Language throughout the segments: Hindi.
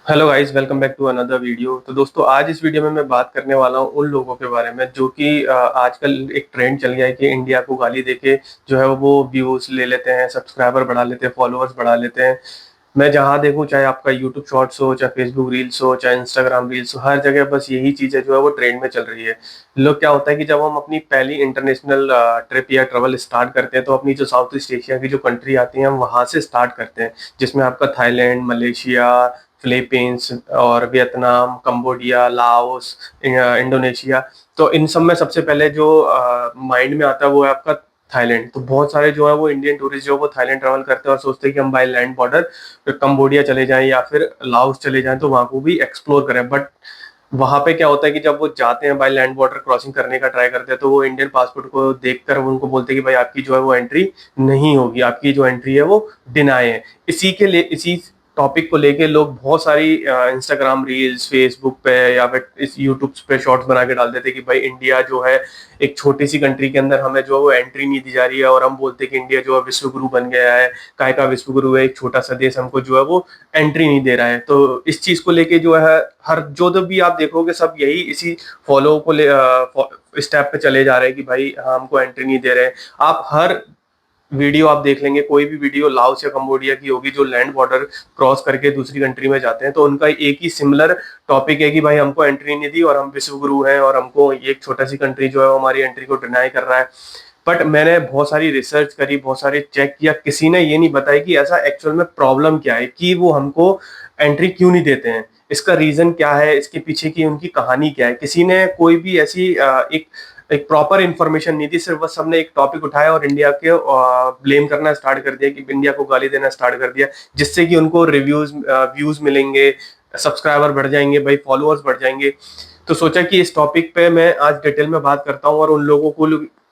Hello guys, welcome back to another video. तो दोस्तों, आज इस वीडियो में मैं बात करने वाला हूँ उन लोगों के बारे में जो कि आजकल एक ट्रेंड चल गया है कि इंडिया को गाली देके जो है वो व्यूज ले लेते हैं, सब्सक्राइबर बढ़ा लेते हैं, फॉलोअर्स बढ़ा लेते हैं। मैं जहाँ देखूँ, चाहे आपका यूट्यूब शॉर्ट्स हो, चाहे फेसबुक रील्स हो, चाहे इंस्टाग्राम रील्स हो, हर जगह बस यही चीज़ें जो है वो ट्रेंड में चल रही है। लोग क्या होता है कि जब हम अपनी पहली इंटरनेशनल ट्रिप या ट्रेवल स्टार्ट करते हैं तो अपनी जो साउथ ईस्ट एशिया की जो कंट्री आती है हम वहाँ से स्टार्ट करते हैं, जिसमें आपका थाईलैंड, मलेशिया, फिलीपींस और वियतनाम, कंबोडिया, लाओस, इंडोनेशिया। तो इन सब में सबसे पहले जो माइंड में आता है वो है आपका थाईलैंड। तो बहुत सारे जो है वो इंडियन टूरिस्ट जो है वो थाईलैंड ट्रैवल करते हैं और सोचते हैं कि हम बाय लैंड बॉर्डर फिर कंबोडिया चले जाएं या फिर लाओस चले जाएं तो वहां को भी एक्सप्लोर करें। बट वहां पे क्या होता है कि जब वो जाते हैं बाय लैंड बॉर्डर क्रॉसिंग करने का ट्राई करते हैं तो वो इंडियन पासपोर्ट को देखकर वो उनको बोलते हैं कि भाई आपकी जो है वो एंट्री नहीं होगी, आपकी जो एंट्री है वो डिनाई है। इसी टॉपिक को लेके लोग बहुत सारी इंस्टाग्राम रील्स, फेसबुक पे या फिर इस यूट्यूब पे शॉर्ट्स बना के डाल देते कि भाई इंडिया जो है एक छोटी सी कंट्री के अंदर हमें जो है वो एंट्री नहीं दी जा रही है, और हम बोलते हैं कि इंडिया जो है विश्व गुरु बन गया है। काय का विश्व गुरु है, एक छोटा सा देश हमको जो है वो एंट्री नहीं दे रहा है। तो इस चीज को लेके जो है हर जो भी आप देखोगे सब यही इसी फॉलो को ले स्टेप पे चले जा रहे हैं कि भाई हाँ, हमको एंट्री नहीं दे रहे हैं। आप हर वीडियो आप देख लेंगे, कोई भी वीडियो लाओस या कंबोडिया की होगी जो लैंड बॉर्डर क्रॉस करके दूसरी कंट्री में जाते हैं तो उनका एक ही सिमिलर टॉपिक है कि भाई हमको एंट्री नहीं दी और हम विश्व गुरु हैं और हमको ये एक छोटा सी कंट्री जो है वो हमारी एंट्री को डिनाई कर रहा है। बट मैंने बहुत सारी रिसर्च करी, बहुत सारे चेक किया, किसी ने ये नहीं बताया कि ऐसा एक्चुअल में प्रॉब्लम क्या है, कि वो हमको एंट्री क्यों नहीं देते हैं, इसका रीजन क्या है, इसके पीछे की उनकी कहानी क्या है। किसी ने कोई भी ऐसी एक एक प्रॉपर इन्फॉर्मेशन नहीं थी, सिर्फ बस सबने एक टॉपिक उठाया और इंडिया के ब्लेम करना स्टार्ट कर दिया, कि इंडिया को गाली देना स्टार्ट कर दिया, जिससे कि उनको रिव्यूज व्यूज मिलेंगे, सब्सक्राइबर बढ़ जाएंगे, भाई फॉलोअर्स बढ़ जाएंगे। तो सोचा कि इस टॉपिक पे मैं आज डिटेल में बात करता हूँ और उन लोगों को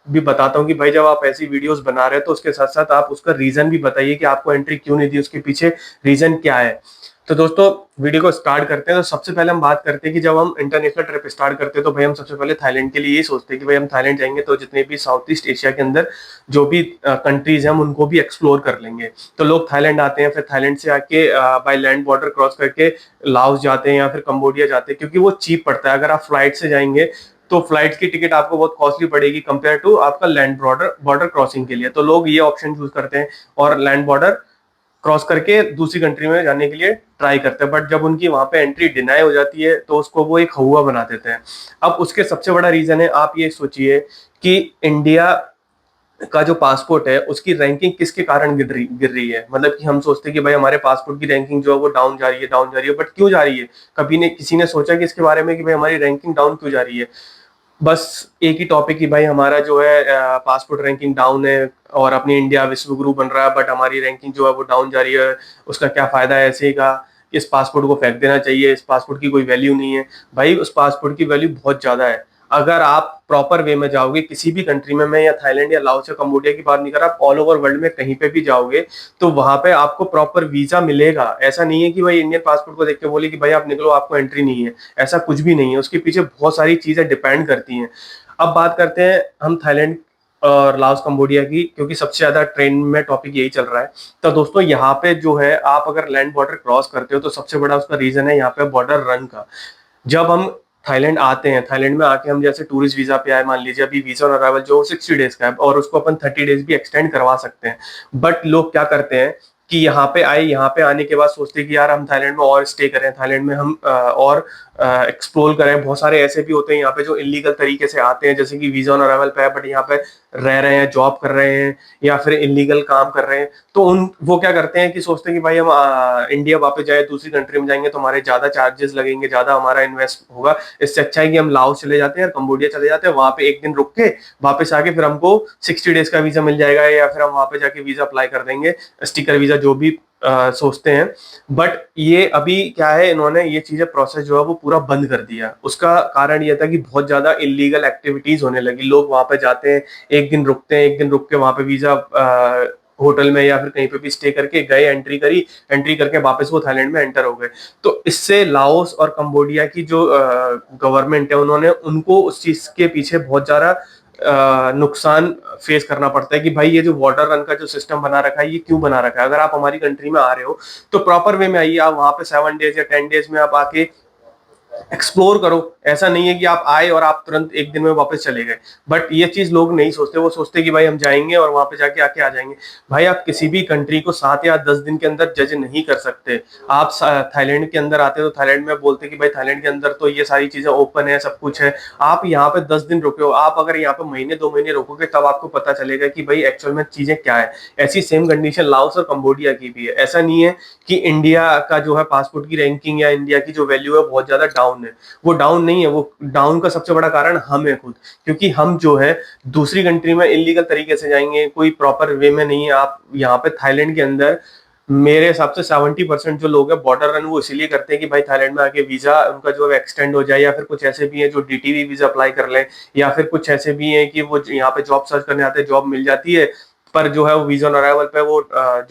भी बताता हूँ कि भाई जब आप ऐसी वीडियोस बना रहे हो तो उसके साथ साथ आप उसका रीजन भी बताइए कि आपको एंट्री क्यों नहीं दी, उसके पीछे रीजन क्या है। तो दोस्तों, वीडियो को स्टार्ट करते हैं। तो सबसे पहले हम बात करते हैं कि जब हम इंटरनेशनल ट्रिप स्टार्ट करते हैं तो भाई हम सबसे पहले थाईलैंड के लिए यही सोचते हैं कि भाई हम थाईलैंड जाएंगे तो जितने भी साउथ ईस्ट एशिया के अंदर जो भी कंट्रीज हैं हम उनको भी एक्सप्लोर कर लेंगे। तो लोग थाईलैंड आते हैं, फिर थाईलैंड से आके बाय लैंड बॉर्डर क्रॉस करके लाओस जाते हैं या फिर कंबोडिया जाते हैं, क्योंकि वो चीप पड़ता है। अगर आप फ्लाइट से जाएंगे तो फ्लाइट की टिकट आपको बहुत कॉस्टली पड़ेगी कंपेयर टू आपका लैंड बॉर्डर बॉर्डर क्रॉसिंग के लिए। तो लोग ये ऑप्शन चूज करते हैं और लैंड बॉर्डर क्रॉस करके दूसरी कंट्री में जाने के लिए ट्राई करते हैं। बट जब उनकी वहां पे एंट्री डिनाई हो जाती है तो उसको वो एक हुआ बना देते हैं। अब उसके सबसे बड़ा रीजन है, आप ये सोचिए कि इंडिया का जो पासपोर्ट है उसकी रैंकिंग किसके कारण गिर रही है। मतलब कि हम सोचते हैं कि भाई हमारे पासपोर्ट की रैंकिंग जो है वो डाउन जा रही है, डाउन जा रही है, बट क्यों जा रही है? कभी ने किसी ने सोचा कि इसके बारे में कि भाई हमारी रैंकिंग डाउन क्यों जा रही है? बस एक ही टॉपिक कि भाई हमारा जो है पासपोर्ट रैंकिंग डाउन है और अपनी इंडिया विश्व गुरु बन रहा है, बट हमारी रैंकिंग जो है वो डाउन जा रही है। उसका क्या फायदा है ऐसे का? इस पासपोर्ट को फेंक देना चाहिए, इस पासपोर्ट की कोई वैल्यू नहीं है। भाई उस पासपोर्ट की वैल्यू बहुत ज्यादा है। अगर आप प्रॉपर वे में जाओगे किसी भी कंट्री में, मैं या थाईलैंड या लाओस या कंबोडिया की बात नहीं कर रहा, आप ऑल ओवर वर्ल्ड में कहीं पे भी जाओगे तो वहां पे आपको प्रॉपर वीजा मिलेगा। ऐसा नहीं है कि भाई इंडियन पासपोर्ट को देख के बोले कि भाई आप निकलो, आपको एंट्री नहीं है। ऐसा कुछ भी नहीं है, उसके पीछे बहुत सारी चीजें डिपेंड करती हैं। अब बात करते हैं हम थाईलैंड और लाओस कंबोडिया की, क्योंकि सबसे ज्यादा ट्रेंड में टॉपिक यही चल रहा है। तो दोस्तों, यहाँ पे जो है आप अगर लैंड बॉर्डर क्रॉस करते हो तो सबसे बड़ा उसका रीजन है यहाँ पे बॉर्डर रन का। जब हम थाईलैंड आते हैं, थाईलैंड में आके हम जैसे टूरिस्ट वीजा पे आए, मान लीजिए अभी वीजा ऑन अराइवल जो 60 डेज का है और उसको अपन 30 डेज भी एक्सटेंड करवा सकते हैं। बट लोग क्या करते हैं कि यहाँ पे आए, यहाँ पे आने के बाद सोचते हैं कि यार हम थाईलैंड में और स्टे करें, थाईलैंड में हम और एक्सप्लोर करें। बहुत सारे ऐसे भी होते हैं यहाँ पे जो इलीगल तरीके से आते हैं, जैसे कि वीजा ऑन अराइवल पे है बट यहाँ पे रह रहे हैं, जॉब कर रहे हैं या फिर इलीगल काम कर रहे हैं। तो उन वो क्या करते हैं कि सोचते हैं कि भाई हम इंडिया वापस जाए, दूसरी कंट्री में जाएंगे तो हमारे ज्यादा चार्जेस लगेंगे, ज्यादा हमारा इन्वेस्ट होगा। इससे अच्छा है कि हम लाओस चले जाते हैं, कंबोडिया चले जाते हैं, वहां पे एक दिन रुक के वापस आके फिर हमको 60 डेज का वीजा मिल जाएगा, या फिर हम वहां पे जाके वीजा अप्लाई कर देंगे, स्टिकर वीजा जो भी सोचते हैं। बट ये अभी क्या है, इन्होंने ये चीजें प्रोसेस जो है वो पूरा बंद कर दिया। उसका कारण ये था कि बहुत ज्यादा इलीगल एक्टिविटीज होने लगी। लोग वहां पे जाते हैं, एक दिन रुकते हैं, एक दिन रुक के वहां पे वीजा होटल में या फिर कहीं पे भी स्टे करके गए, एंट्री करी, एंट्री करके वापस वो थाईलैंड में एंटर हो गए। तो इससे लाओस और कंबोडिया की जो गवर्नमेंट है उन्होंने उनको उस चीज के पीछे बहुत ज्यादा नुकसान फेस करना पड़ता है कि भाई ये जो वाटर रन का जो सिस्टम बना रखा है ये क्यों बना रखा है। अगर आप हमारी कंट्री में आ रहे हो तो प्रॉपर वे में आइए, आप वहां पे 7 डेज या 10 डेज में आप आके एक्सप्लोर करो। ऐसा नहीं है कि आप आए और आप तुरंत एक दिन में वापस चले गए। बट ये चीज लोग नहीं सोचते, वो सोचते कि भाई हम जाएंगे और वहां पे जाके आके आ जाएंगे। भाई आप किसी भी कंट्री को 7 या 10 दिन के अंदर जज नहीं कर सकते। आप थाईलैंड के अंदर आते हो तो थाईलैंड में बोलते कि भाई थाईलैंड के अंदर तो ये सारी चीजें ओपन है, सब कुछ है। आप यहाँ पे 10 दिन रुके हो, आप अगर यहाँ पे महीने 2 महीने रुकोगे तब आपको पता चलेगा कि भाई एक्चुअल में चीजें क्या है। ऐसी सेम कंडीशन लाओस और कंबोडिया की भी है। ऐसा नहीं है कि इंडिया का जो है पासपोर्ट की रैंकिंग या इंडिया की जो वैल्यू है बहुत ज्यादा डाउन है। वो डाउन नहीं है, वो डाउन का सबसे बड़ा कारण हम है खुद। क्योंकि हम जो है दूसरी कंट्री में इलीगल तरीके से जाएंगे, कोई प्रॉपर वे में नहीं है। आप यहाँ पे थाईलैंड के अंदर मेरे हिसाब से 70% जो लोग हैं बॉर्डर रन वो इसीलिए करते हैं कि भाई थाईलैंड में आके वीजा उनका जो है एक्सटेंड हो जाए, या फिर कुछ ऐसे भी हैं जो डीटीवी वीजा अप्लाई कर लें, या फिर कुछ ऐसे भी हैं कि वो यहाँ पे जॉब सर्च करने आते हैं, जॉब मिल जाती है पर जो है वो वीजा ऑन अराइवल पे वो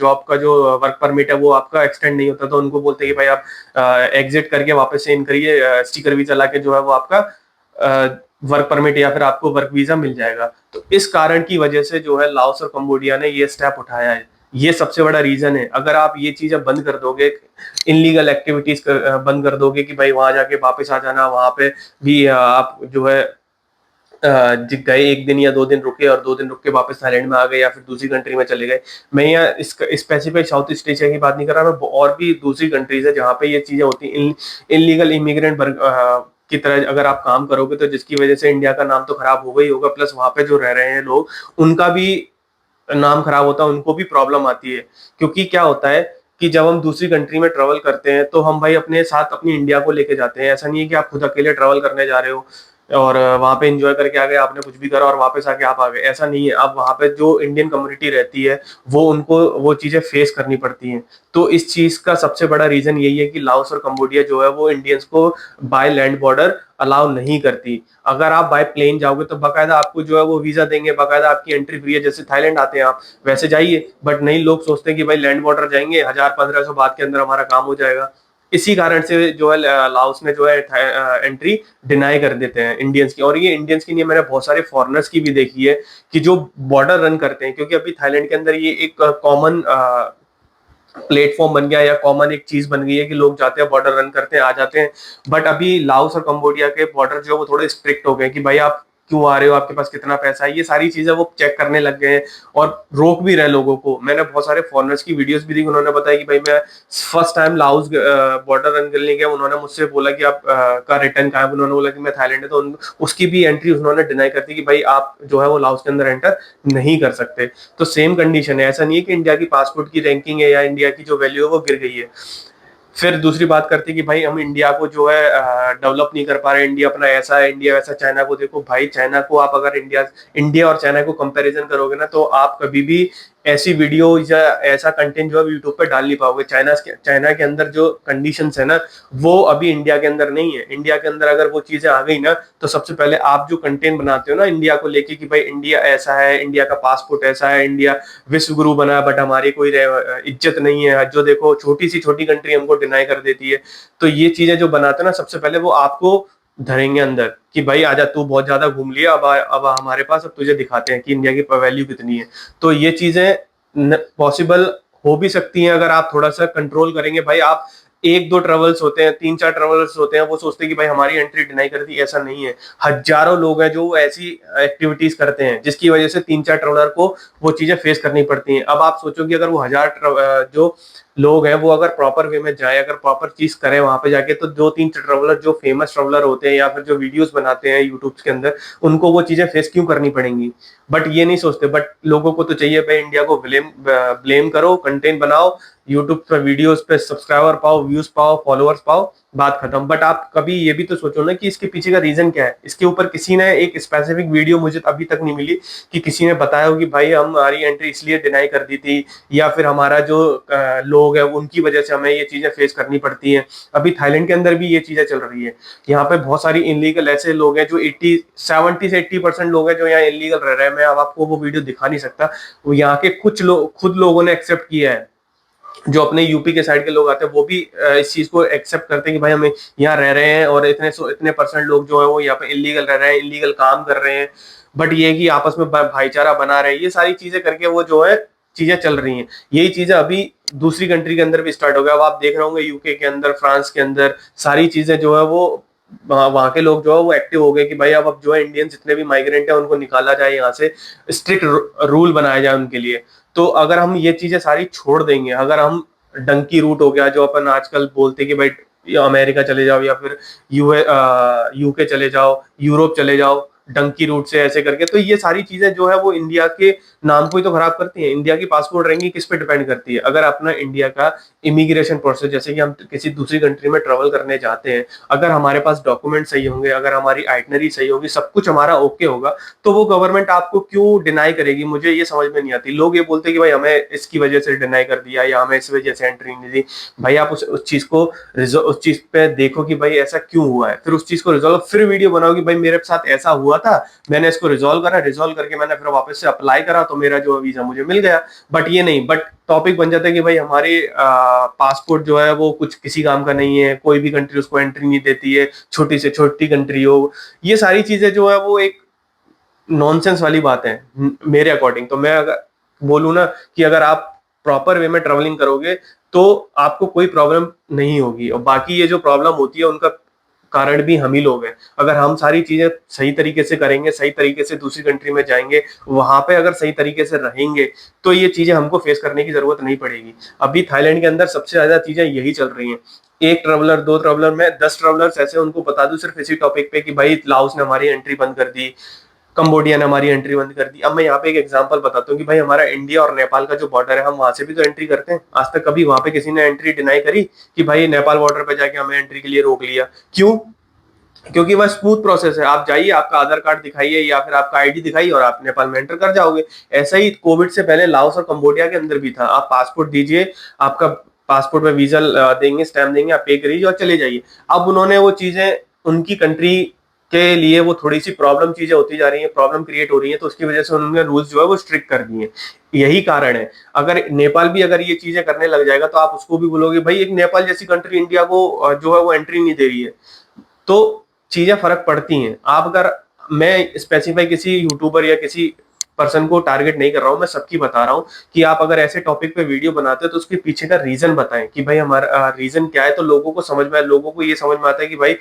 जॉब का जो वर्क परमिट है वो आपका एक्सटेंड नहीं होता, तो उनको बोलते हैं कि भाई आप एग्जिट करके वापस से इन करिए, स्टिकर वीजा लाके जो है वो आपका वर्क परमिट या फिर आपको वर्क वीजा मिल जाएगा। तो इस कारण की वजह से जो है लाओस और कंबोडिया ने ये स्टेप उठाया है। ये सबसे बड़ा रीजन है। अगर आप ये चीजें बंद कर दोगे, इनलीगल एक्टिविटीज बंद कर दोगे कि भाई वहां जाके वापस आ जाना, वहां पे भी आप जो है गए 1 दिन या 2 दिन रुके और 2 दिन रुक के वापस थाईलैंड में आ गए या फिर दूसरी कंट्री में चले गए। मैं यहाँ स्पेसिफिक साउथ ईस्ट एशिया की बात नहीं कर रहा, मैं और भी दूसरी कंट्रीज है जहाँ पे ये चीजें होती हैं। इनलीगल इमिग्रेंट की तरह अगर आप काम करोगे तो जिसकी वजह से इंडिया का नाम तो खराब होगा ही होगा, प्लस वहां पे जो रह रहे हैं लोग उनका भी नाम खराब होता है, उनको भी प्रॉब्लम आती है। क्योंकि क्या होता है कि जब हम दूसरी कंट्री में ट्रेवल करते हैं तो हम भाई अपने साथ अपनी इंडिया को लेके जाते हैं। ऐसा नहीं है कि आप खुद अकेले ट्रेवल करने जा रहे हो और वहां पे एंजॉय करके आ गए, आपने कुछ भी करा और वापस आके आप आ गए। ऐसा नहीं है। अब वहां पे जो इंडियन कम्युनिटी रहती है वो उनको वो चीजें फेस करनी पड़ती हैं। तो इस चीज का सबसे बड़ा रीजन यही है कि लाओस और कंबोडिया जो है वो इंडियंस को बाय लैंड बॉर्डर अलाउ नहीं करती। अगर आप बाय प्लेन जाओगे तो बाकायदा आपको जो है वो वीजा देंगे, बाकायदा आपकी एंट्री फ्री है। जैसे थाईलैंड आते हैं आप वैसे जाइए, बट नहीं, लोग सोचते हैं कि भाई लैंड बॉर्डर जाएंगे 1000-1500 बात के अंदर हमारा काम हो जाएगा। इसी कारण से जो है लाओस में जो है एंट्री डिनाई कर देते हैं इंडियंस की। और ये इंडियंस की नहीं, मैंने बहुत सारे फॉरेनर्स की भी देखी है कि जो बॉर्डर रन करते हैं। क्योंकि अभी थाईलैंड के अंदर ये एक कॉमन प्लेटफॉर्म बन गया या कॉमन एक चीज बन गई है कि लोग जाते हैं बॉर्डर रन करते हैं आ जाते हैं। बट अभी लाओस और कंबोडिया के बॉर्डर जो है वो थोड़े स्ट्रिक्ट हो गए कि भाई आप क्यों आ रहे हो, आपके पास कितना पैसा है, ये सारी चीजें वो चेक करने लग गए हैं और रोक भी रहे लोगों को। मैंने बहुत सारे फॉरेनर्स की वीडियोस भी देखी, उन्होंने बताया कि भाई मैं first time Laos border run करने गया, उन्होंने मुझसे बोला कि आप का रिटर्न कहाँ है, उन्होंने बोला कि मैं थाईलैंड है, तो उसकी भी एंट्री उन्होंने डिनाई कर दी कि भाई आप जो है वो लाओस के अंदर एंटर नहीं कर सकते। तो सेम कंडीशन है। ऐसा नहीं है कि इंडिया की पासपोर्ट की रैंकिंग है या इंडिया की जो वैल्यू है वो गिर गई है। फिर दूसरी बात करते हैं कि भाई हम इंडिया को जो है डेवलप नहीं कर पा रहे, इंडिया अपना ऐसा है, इंडिया वैसा। चाइना को देखो भाई, चाइना को आप अगर इंडिया इंडिया और चाइना को कंपैरिजन करोगे ना तो आप कभी भी ऐसी वीडियो या ऐसा कंटेंट जो है यूट्यूब पे डाल नहीं पाओगे। चाइना के अंदर जो कंडीशंस है ना वो अभी इंडिया के अंदर नहीं है। इंडिया के अंदर अगर वो चीजें आ गई ना तो सबसे पहले आप जो कंटेंट बनाते हो ना इंडिया को लेके कि भाई इंडिया ऐसा है, इंडिया का पासपोर्ट ऐसा है, इंडिया विश्व गुरु बना बट हमारी कोई इज्जत नहीं है, जो देखो छोटी सी छोटी कंट्री हमको डिनाई कर देती है। तो ये चीजें जो बनाते हैं ना सबसे पहले वो आपको धरेंगे अंदर कि भाई आजा, तू बहुत ज्यादा घूम लिया, अब हमारे पास, अब तुझे दिखाते हैं कि इंडिया की वैल्यू कितनी है। तो ये चीजें पॉसिबल हो भी सकती हैं अगर आप थोड़ा सा कंट्रोल करेंगे। भाई आप 1-2 ट्रेवल्स होते हैं, 3-4 ट्रेवलर्स होते हैं, वो सोचते हैं कि भाई हमारी एंट्री डिनाई कर दी। ऐसा नहीं है। हजारों लोग हैं जो ऐसी एक्टिविटीज करते हैं जिसकी वजह से 3-4 ट्रेवलर को वो चीजें फेस करनी पड़ती हैं। अब आप सोचो कि अगर वो 1000 जो लोग हैं वो अगर प्रॉपर वे में जाए, अगर प्रॉपर चीज करें वहां पे जाके, तो 2-3 ट्रेवलर जो फेमस ट्रेवलर होते हैं या फिर जो वीडियोस बनाते हैं यूट्यूब के अंदर, उनको वो चीजें फेस क्यों करनी पड़ेंगी। बट ये नहीं सोचते। बट लोगों को तो चाहिए भाई इंडिया को ब्लेम करो, कंटेंट बनाओ, यूट्यूब पे वीडियोस पे सब्सक्राइबर पाओ, व्यूज पाओ, फॉलोअर्स पाओ, बात खत्म। बट आप कभी ये भी तो सोचो ना कि इसके पीछे का रीजन क्या है। इसके ऊपर किसी ने एक स्पेसिफिक वीडियो मुझे अभी तक नहीं मिली कि किसी ने बताया हो कि भाई हमारी एंट्री इसलिए डिनाई कर दी थी या फिर हमारा जो लोग है उनकी वजह से हमें ये चीजें फेस करनी पड़ती हैं। अभी थाईलैंड के अंदर भी ये चीजें चल रही है। यहाँ पे बहुत सारी इनलीगल ऐसे लोग हैं जो 70 से 80% लोग हैं जो यहाँ इनलीगल रह रहे हैं। मैं अब आपको वो वीडियो दिखा नहीं सकता। वो यहाँ के कुछ लोग खुद लोगों ने एक्सेप्ट किया है, जो अपने यूपी के साइड के लोग आते हैं वो भी इस चीज को एक्सेप्ट करते हैं कि भाई हम यहाँ रह रहे हैं और इतने परसेंट लोग जो है वो यहाँ पे इलीगल रह रहे हैं, इलीगल काम कर रहे हैं। बट ये कि आपस में भाईचारा बना रहे, ये सारी चीजें करके वो जो है चीजें चल रही हैं। यही चीजें अभी दूसरी कंट्री के अंदर भी स्टार्ट हो गया। अब आप देख रहे होंगे यूके के अंदर, फ्रांस के अंदर सारी चीजें जो है वो वहां के लोग जो है वो एक्टिव हो गए कि भाई अब जो है इंडियन जितने भी माइग्रेंट है उनको निकाला जाए यहाँ से, स्ट्रिक्ट रूल बनाया जाए उनके लिए। तो अगर हम ये चीजें सारी छोड़ देंगे, अगर हम डंकी रूट हो गया जो अपन आजकल बोलते कि भाई या अमेरिका चले जाओ या फिर यूके चले जाओ, यूरोप चले जाओ डंकी रूट से ऐसे करके, तो ये सारी चीजें जो है वो इंडिया के नाम को ही तो खराब करती हैं। इंडिया की पासपोर्ट रैंकिंग किस पे डिपेंड करती है? अगर अपना इंडिया का इमिग्रेशन प्रोसेस, जैसे कि हम किसी दूसरी कंट्री में ट्रेवल करने जाते हैं, अगर हमारे पास डॉक्यूमेंट सही होंगे, अगर हमारी आइटनरी सही होगी, सब कुछ हमारा ओके होगा, तो वो गवर्नमेंट आपको क्यों डिनाई करेगी? मुझे ये समझ में नहीं आती। लोग ये बोलते हैं कि भाई हमें इसकी वजह से डिनाई कर दिया या हमें इस वजह से एंट्री नहीं दी। भाई आप उस चीज को उस चीज पे देखो कि भाई ऐसा क्यों हुआ है, फिर उस चीज को रिजॉल्व, फिर वीडियो बनाओ कि भाई मेरे साथ ऐसा हुआ था, मैंने इसको रिजॉल्व करा, रिजॉल्व करके मैंने फिर वापस से अप्लाई करा तो मेरा जो वीजा मुझे मिल गया। बट ये नहीं, बट टॉपिक बन जाता है कि भाई हमारे पासपोर्ट जो है वो कुछ किसी काम का नहीं है, कोई भी कंट्री उसको एंट्री नहीं देती है, छोटी से छोटी कंट्री हो। ये सारी चीजें जो है वो एक नॉनसेंस वाली बात है मेरे अकॉर्डिंग। तो मैं अगर बोलूँ ना कि अगर आप प्रॉपर वे में ट्रेवलिंग करोगे तो आपको कोई प्रॉब्लम नहीं होगी, और बाकी ये जो प्रॉब्लम होती है उनका कारण भी हम ही लोग हैं। अगर हम सारी चीजें सही तरीके से करेंगे, सही तरीके से दूसरी कंट्री में जाएंगे, वहां पे अगर सही तरीके से रहेंगे, तो ये चीजें हमको फेस करने की जरूरत नहीं पड़ेगी। अभी थाईलैंड के अंदर सबसे ज्यादा चीजें यही चल रही हैं। एक ट्रेवलर, दो ट्रेवलर में 10 ट्रेवलर्स ऐसे उनको बता दूं सिर्फ इसी टॉपिक पे कि भाई लाओस ने हमारी एंट्री बंद कर दी, कंबोडिया ने हमारी एंट्री बंद कर दी। अब मैं यहाँ पे एक एग्जांपल बताता हूँ कि भाई हमारा इंडिया और नेपाल का जो बॉर्डर है, हम वहां से भी तो एंट्री करते हैं। आज तक कभी वहां पे किसी ने एंट्री डिनाई करी कि भाई नेपाल बॉर्डर पे जाके हमें एंट्री के लिए रोक लिया? क्यों? क्योंकि वह स्मूथ प्रोसेस है, आप जाइए, आपका आधार कार्ड दिखाइए या फिर आपका आईडी दिखाइए और आप नेपाल में एंटर कर जाओगे। ऐसा ही कोविड से पहले लाओस और कंबोडिया के अंदर भी था। आप पासपोर्ट दीजिए, आपका पासपोर्ट में वीजा देंगे, स्टैम्प देंगे, आप पे करिए और चले जाइए। अब उन्होंने वो चीजें उनकी कंट्री के लिए वो थोड़ी सी प्रॉब्लम चीजें होती जा रही है, प्रॉब्लम क्रिएट हो रही है, तो उसकी वजह से उन्होंने रूल्स जो है वो स्ट्रिक्ट कर दिए। यही कारण है। अगर नेपाल भी अगर ये चीजें करने लग जाएगा तो आप उसको भी बोलोगे भाई एक नेपाल जैसी कंट्री इंडिया को जो है वो एंट्री नहीं दे रही है। तो चीजें फर्क पड़ती हैं। आप अगर, मैं स्पेसिफाई किसी यूट्यूबर या किसी पर्सन को टारगेट नहीं कर रहा हूं, मैं सबकी बता रहा हूं कि आप अगर ऐसे टॉपिक पे वीडियो बनाते हो तो उसके पीछे का रीजन बताएं कि भाई हमारा रीजन क्या है, तो लोगों को समझ में आए। लोगों को ये समझ में आता है कि भाई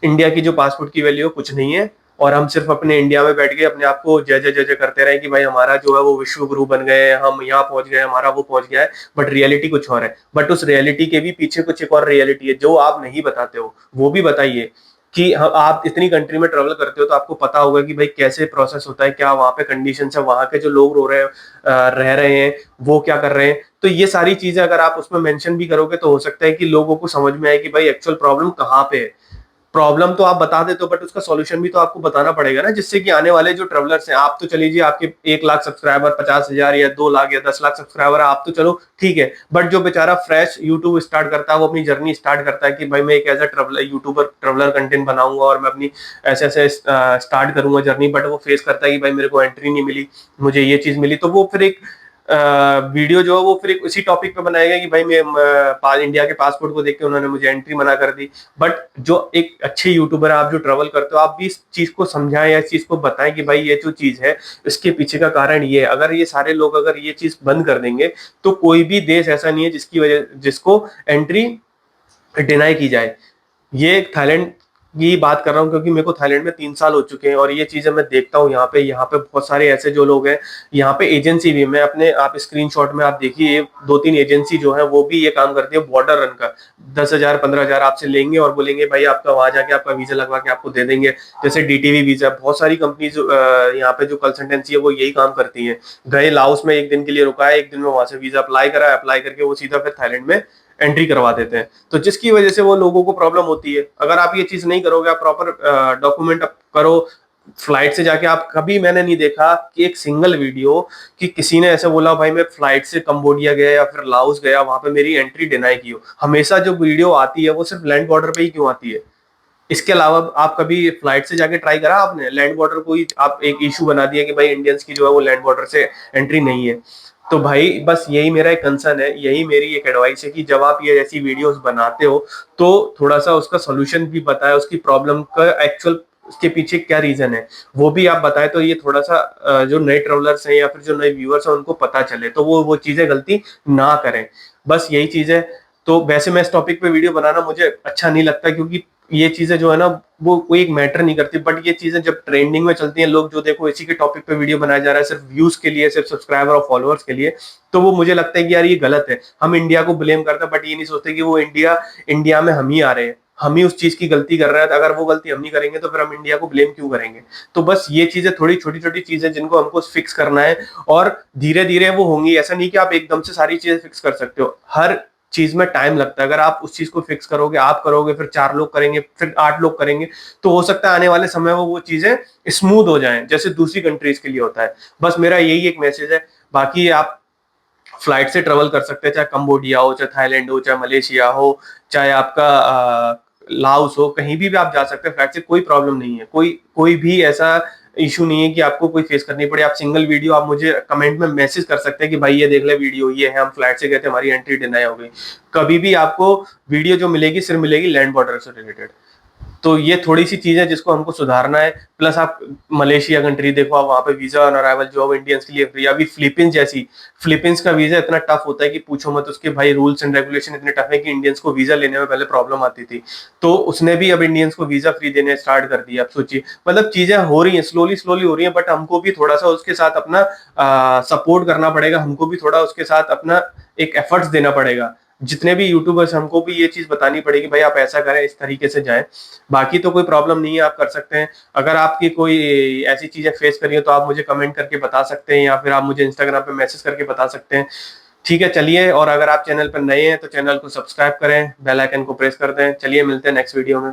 इंडिया की जो पासपोर्ट की वैल्यू कुछ नहीं है, और हम सिर्फ अपने इंडिया में बैठ के अपने आप को जय जय जय जय करते रहे कि भाई हमारा जो है वो विश्व गुरु बन गए, हम यहाँ पहुंच गए, हमारा वो पहुंच गया है। बट रियलिटी कुछ और है। बट उस रियलिटी के भी पीछे कुछ एक और रियलिटी है जो आप नहीं बताते हो, वो भी बताइए। कि आप इतनी कंट्री में ट्रेवल करते हो तो आपको पता होगा कि भाई कैसे प्रोसेस होता है, क्या वहां पे कंडीशन है, वहां के जो लोग रो रहे हैं, रह रहे हैं, वो क्या कर रहे हैं। तो ये सारी चीजें अगर आप उसमें मेंशन भी करोगे तो हो सकता है कि लोगों को समझ में आए कि भाई एक्चुअल प्रॉब्लम कहाँ पे है। प्रॉब्लम तो आप बता देते हो बट उसका सॉल्यूशन भी तो आपको बताना पड़ेगा ना, जिससे कि आने वाले जो ट्रेवलर्स हैं, आप तो चलीजिए आपके 1 लाख सब्सक्राइबर, 50,000 या 2 लाख या 10 लाख सब्सक्राइबर, आप तो चलो ठीक है। बट जो बेचारा फ्रेश यूट्यूब स्टार्ट करता है, वो अपनी जर्नी स्टार्ट करता है कि भाई मैं एक as traveller YouTuber traveller content बनाऊंगा और मैं अपनी ऐसे ऐसे स्टार्ट करूंगा जर्नी, बट वो फेस करता है कि भाई मेरे को एंट्री नहीं मिली, मुझे ये चीज मिली। तो वो फिर एक वीडियो जो है वो फिर उसी टॉपिक पे बनाएगा कि भाई मैं इंडिया के पासपोर्ट को देख के उन्होंने मुझे एंट्री मना कर दी। बट जो एक अच्छे यूट्यूबर है, आप जो ट्रेवल करते हो, आप भी इस चीज को समझाएं या इस चीज को बताएं कि भाई ये जो चीज है इसके पीछे का कारण ये है। अगर ये सारे लोग अगर ये चीज बंद कर देंगे तो कोई भी देश ऐसा नहीं है जिसकी वजह जिसको एंट्री डिनाई की जाए। ये थाईलैंड की बात कर रहा हूँ क्योंकि मेरे को थाईलैंड में 3 साल हो चुके हैं और ये चीजें मैं देखता हूँ। यहाँ पे बहुत सारे ऐसे जो लोग हैं, यहाँ पे एजेंसी भी, मैं अपने आप स्क्रीनशॉट में आप देखिए 2-3 एजेंसी जो है वो भी ये काम करती है बॉर्डर रन का। 10,000 15,000 आपसे लेंगे और बोलेंगे भाई आपका वहां जाके आपका वीजा लगवा के आपको दे देंगे। जैसे डीटीवी वीजा, बहुत सारी कंपनीज यहाँ पे जो कंसल्टेंसी है वो यही काम करती है। गए लाओस में 1 दिन के लिए रुका है, 1 दिन में वहां से वीजा अप्लाई करा, अप्लाई करके वो सीधा फिर थाईलैंड में एंट्री करवा देते हैं। तो जिसकी वजह से वो लोगों को प्रॉब्लम होती है। अगर आप ये चीज नहीं करोगे, आप प्रॉपर डॉक्यूमेंट करो, फ्लाइट से जाके, आप कभी, मैंने नहीं देखा कि एक सिंगल वीडियो कि किसी ने ऐसे बोला भाई मैं फ्लाइट से कंबोडिया गया या फिर लाओस गया, वहां पे मेरी एंट्री डिनाई की हो। हमेशा जो वीडियो आती है वो सिर्फ लैंड बॉर्डर पे ही क्यों आती है? इसके अलावा आप कभी फ्लाइट से जाके ट्राई करा आपने? लैंड बॉर्डर को ही आप एक इशू बना दिया कि भाई इंडियंस की जो है वो लैंड बॉर्डर से एंट्री नहीं है। तो भाई बस यही मेरा एक कंसर्न है, यही मेरी एक एडवाइस है कि जब आप ये ऐसी वीडियोस बनाते हो तो थोड़ा सा उसका सोल्यूशन भी बताए, उसकी प्रॉब्लम का एक्चुअल उसके पीछे क्या रीजन है, वो भी आप बताएं, तो ये थोड़ा सा जो नए ट्रेवलर्स हैं या फिर जो नए व्यूअर्स हैं उनको पता चले, तो वो चीजें गलती ना करें। बस यही चीज है। तो वैसे मैं इस टॉपिक पे वीडियो बनाना मुझे अच्छा नहीं लगता, क्योंकि ये चीजें जो है ना वो कोई एक मैटर नहीं करती, बट ये चीजें जब ट्रेंडिंग में चलती हैं, लोग जो देखो इसी के टॉपिक पे वीडियो बनाया जा रहा है सिर्फ व्यूज के लिए, सिर्फ सब्सक्राइबर और फॉलोअर्स के लिए, तो वो मुझे लगता है कि यार ये गलत है। हम इंडिया को ब्लेम करते हैं, बट ये नहीं सोचते कि वो इंडिया में हम ही आ रहे हैं, हम ही उस चीज की गलती कर रहे हैं। अगर वो गलती हम नहीं करेंगे तो फिर हम इंडिया को ब्लेम क्यों करेंगे। तो बस ये चीजें थोड़ी छोटी छोटी चीजें जिनको हमको फिक्स करना है, और धीरे धीरे वो होंगी। ऐसा नहीं कि आप एकदम से सारी चीजें फिक्स कर सकते हो, हर चीज में टाइम लगता है। अगर आप उस चीज को फिक्स करोगे, आप करोगे, फिर 4 लोग करेंगे, फिर 8 लोग करेंगे, तो हो सकता है आने वाले समय में वो चीजें स्मूथ हो जाएं, जैसे दूसरी कंट्रीज के लिए होता है। बस मेरा यही एक मैसेज है। बाकी आप फ्लाइट से ट्रेवल कर सकते हैं, चाहे कंबोडिया हो, चाहे थाईलैंड हो, चाहे मलेशिया हो, चाहे आपका लाओस हो, कहीं भी आप जा सकते हैं फ्लाइट से, कोई प्रॉब्लम नहीं है। कोई कोई भी ऐसा इशू नहीं है कि आपको कोई फेस करनी पड़े। आप सिंगल वीडियो आप मुझे कमेंट में मैसेज कर सकते हैं कि भाई ये देख ले वीडियो, ये है हम फ्लाइट से गए थे, हमारी एंट्री डिनाई हो गई। कभी भी आपको वीडियो जो मिलेगी सिर्फ मिलेगी लैंड बॉर्डर से रिलेटेड। तो ये थोड़ी सी चीज है जिसको हमको सुधारना है। प्लस आप मलेशिया कंट्री देखो, आप वहां पे वीजा ऑन अराइवल जो इंडियंस के लिए फ्री। अभी फिलीपींस जैसी, फिलीपींस का वीजा इतना टफ होता है कि पूछो मत। उसके भाई रूल्स एंड रेगुलेशन इतने टफ है कि इंडियंस को वीजा लेने में पहले प्रॉब्लम आती थी, तो उसने भी अब इंडियंस को वीजा फ्री देने स्टार्ट कर दिया। अब सोचिए, मतलब चीजें हो रही हैं, स्लोली स्लोली हो रही हैं, बट हमको भी थोड़ा सा उसके साथ अपना सपोर्ट करना पड़ेगा। हमको भी थोड़ा उसके साथ अपना एक एफर्ट्स देना पड़ेगा। जितने भी यूट्यूबर्स, हमको भी ये चीज बतानी पड़ेगी, भाई आप ऐसा करें, इस तरीके से जाएं। बाकी तो कोई प्रॉब्लम नहीं है, आप कर सकते हैं। अगर आपकी कोई ऐसी चीजें फेस करी है तो आप मुझे कमेंट करके बता सकते हैं, या फिर आप मुझे इंस्टाग्राम पे मैसेज करके बता सकते हैं। ठीक है, चलिए। और अगर आप चैनल पर नए हैं तो चैनल को सब्सक्राइब करें, बेल आइकन को प्रेस कर दें। चलिए, मिलते हैं नेक्स्ट वीडियो में।